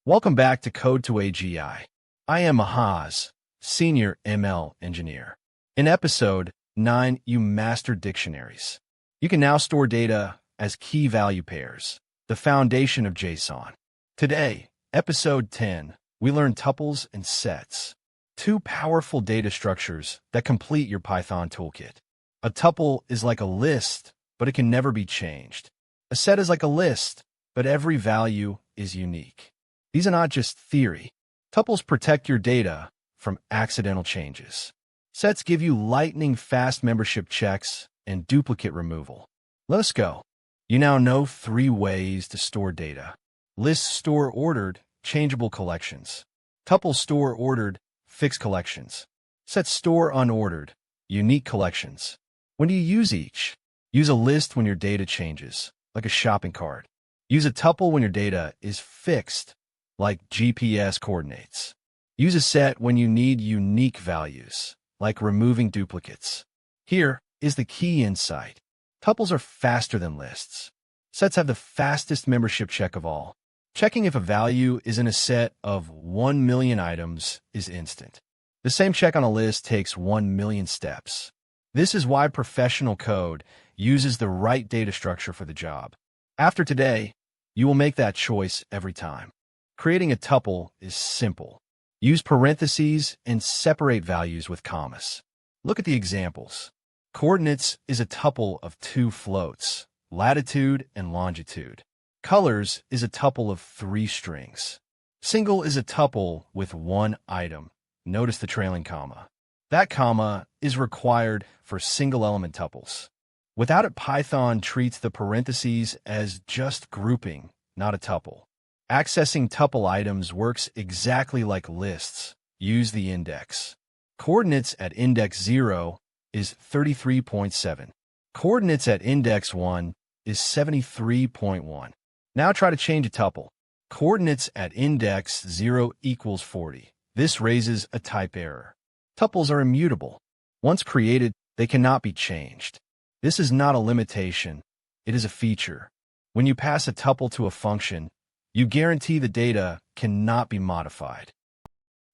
Welcome back to CodeToAGI. I am Mahaz, Senior ML Engineer. In Episode 9, you mastered dictionaries. You can now store data as key-value pairs, the foundation of JSON. Today, Episode 10, we learn tuples and sets, two powerful data structures that complete your Python toolkit. A tuple is like a list, but it can never be changed. A set is like a list, but every value is unique. These are not just theory. Tuples protect your data from accidental changes. Sets give you lightning-fast membership checks and duplicate removal. Let us go. You now know 3 ways to store data. Lists store ordered, changeable collections. Tuples store ordered, fixed collections. Sets store unordered, unique collections. When do you use each? Use a list when your data changes, like a shopping cart. Use a tuple when your data is fixed, like GPS coordinates. Use a set when you need unique values, like removing duplicates. Here is the key insight. Tuples are faster than lists. Sets have the fastest membership check of all. Checking if a value is in a set of 1 million items is instant. The same check on a list takes 1 million steps. This is why professional code uses the right data structure for the job. After today, you will make that choice every time. Creating a tuple is simple. Use parentheses and separate values with commas. Look at the examples. Coordinates is a tuple of 2 floats, latitude and longitude. Colors is a tuple of 3 strings. Single is a tuple with 1 item. Notice the trailing comma. That comma is required for single-element tuples. Without it, Python treats the parentheses as just grouping, not a tuple. Accessing tuple items works exactly like lists. Use the index. Coordinates at index 0 is 33.7. Coordinates at index 1 is 73.1. Now try to change a tuple. Coordinates at index 0 equals 40. This raises a type error. Tuples are immutable. Once created, they cannot be changed. This is not a limitation. It is a feature. When you pass a tuple to a function, you guarantee the data cannot be modified.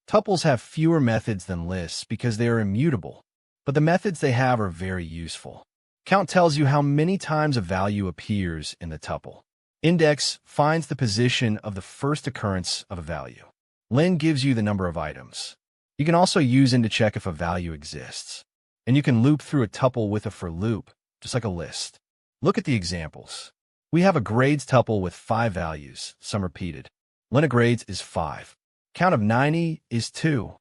Tuples have fewer methods than lists because they are immutable, but the methods they have are very useful. Count tells you how many times a value appears in the tuple. Index finds the position of the first occurrence of a value. Len gives you the number of items. You can also use in to check if a value exists. And you can loop through a tuple with a for loop, just like a list. Look at the examples. We have a grades tuple with 5 values, some repeated. Len of grades is 5. Count of 90 is 2.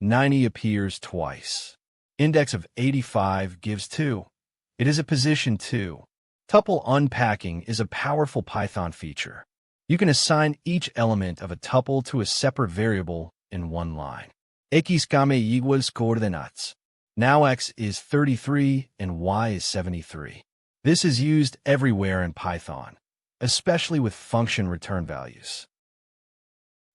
90 appears twice. Index of 85 gives 2. It is a position 2. Tuple Unpacking is a powerful Python feature. You can assign each element of a tuple to a separate variable in one line. X kame iguals coordenadas. Now x is 33 and y is 73. This is used everywhere in Python, especially with function return values.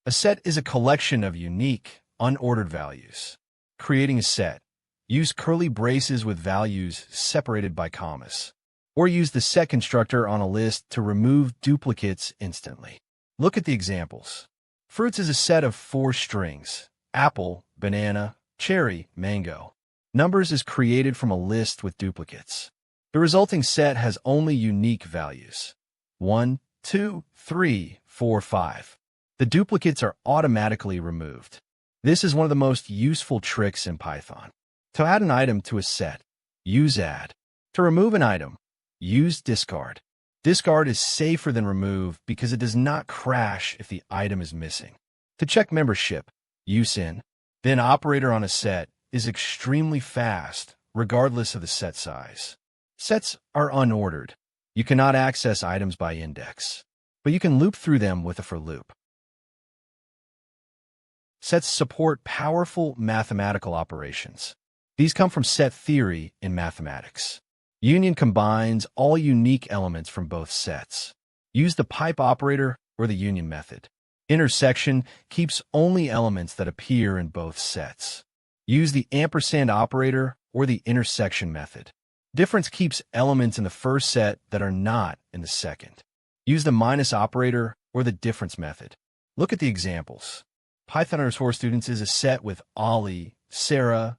A set is a collection of unique, unordered values. Creating a set, use curly braces with values separated by commas, or use the set constructor on a list to remove duplicates instantly. Look at the examples. Fruits is a set of 4 strings: apple, banana, cherry, mango. Numbers is created from a list with duplicates. The resulting set has only unique values: 1, 2, 3, 4, 5. The duplicates are automatically removed. This is one of the most useful tricks in Python. To add an item to a set, use add. To remove an item, use discard. Discard is safer than remove because it does not crash if the item is missing. To check membership, use in. Then operator on a set is extremely fast, regardless of the set size. Sets are unordered. You cannot access items by index, but you can loop through them with a for loop. Sets support powerful mathematical operations. These come from set theory in mathematics. Union combines all unique elements from both sets. Use the pipe operator or the union method. Intersection keeps only elements that appear in both sets. Use the ampersand operator or the intersection method. Difference keeps elements in the first set that are not in the second. Use the minus operator or the difference method. Look at the examples. Python_students is a set with Ali, Sarah,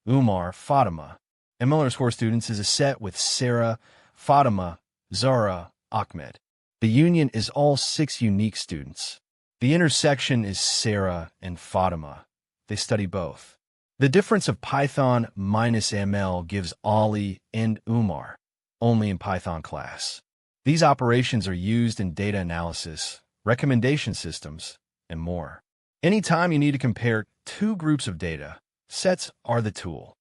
Umar, Fatima. ML_students is a set with Sarah, Fatima, Zara, Ahmed. The union is all 6 unique students. The intersection is Sarah and Fatima. They study both. The difference of Python minus ML gives Ali and Umar, only in Python class. These operations are used in data analysis, recommendation systems, and more. Anytime you need to compare 2 groups of data, sets are the tool.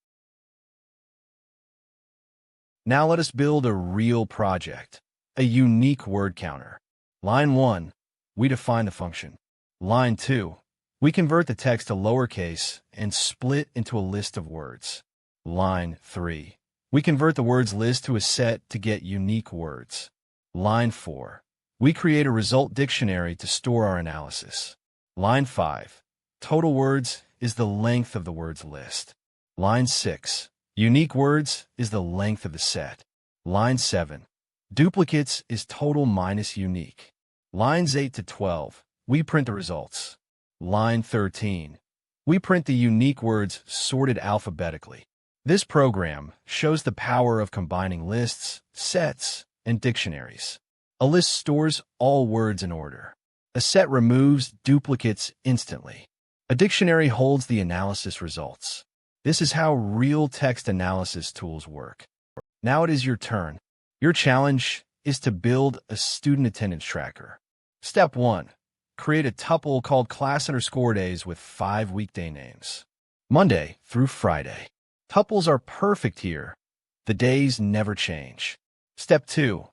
Now let us build a real project, a unique word counter. Line 1, we define the function. Line 2, we convert the text to lowercase and split into a list of words. Line 3, we convert the words list to a set to get unique words. Line 4, we create a result dictionary to store our analysis. Line 5, total words is the length of the words list. Line 6, unique words is the length of the set. Line 7, duplicates is total minus unique. Lines 8 to 12, we print the results. Line 13, we print the unique words sorted alphabetically. This program shows the power of combining lists, sets, and dictionaries. A list stores all words in order. A set removes duplicates instantly. A dictionary holds the analysis results. This is how real text analysis tools work. Now it is your turn. Your challenge is to build a student attendance tracker. Step 1. Create a tuple called class_days with 5 weekday names. Monday through Friday. Tuples are perfect here. The days never change. Step 2.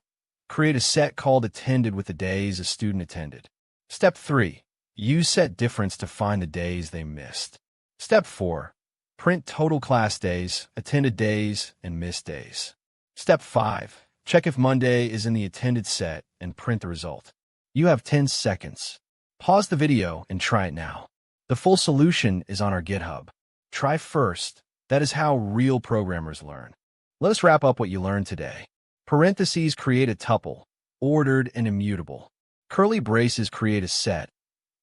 Create a set called attended with the days a student attended. Step 3. Use set difference to find the days they missed. Step 4. Print total class days, attended days, and missed days. Step 5. Check if Monday is in the attended set and print the result. You have 10 seconds. Pause the video and try it now. The full solution is on our GitHub. Try first. That is how real programmers learn. Let us wrap up what you learned today. Parentheses create a tuple, ordered and immutable. Curly braces create a set,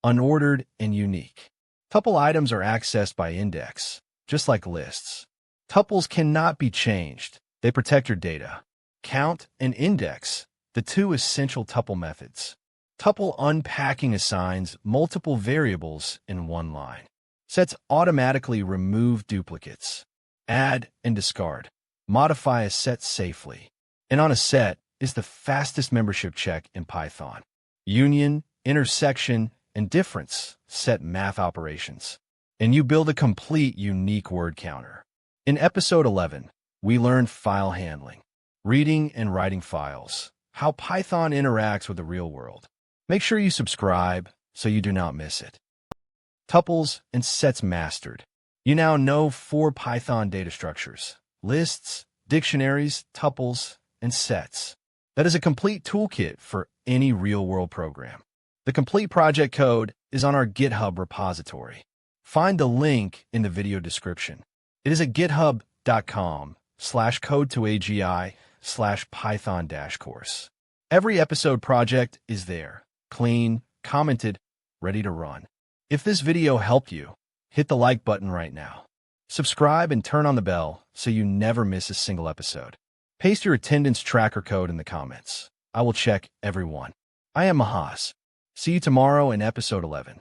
unordered and unique. Tuple items are accessed by index, just like lists. Tuples cannot be changed. They protect your data. Count and index, the 2 essential tuple methods. Tuple unpacking assigns multiple variables in one line. Sets automatically remove duplicates. Add and discard. Modify a set safely. And on a set is the fastest membership check in Python. Union, intersection, and difference set math operations. And you build a complete unique word counter. In episode 11, we learned file handling, reading and writing files, how Python interacts with the real world. Make sure you subscribe so you do not miss it. Tuples and sets mastered. You now know 4 Python data structures: lists, dictionaries, tuples, and sets. That is a complete toolkit for any real-world program. The complete project code is on our GitHub repository. Find the link in the video description. It is at github.com/CodeToAGI/Python-course. Every episode project is there, clean, commented, ready to run. If this video helped you, hit the like button right now. Subscribe and turn on the bell so you never miss a single episode. Paste your attendance tracker code in the comments. I will check every one. I am Mahaz. See you tomorrow in episode 11.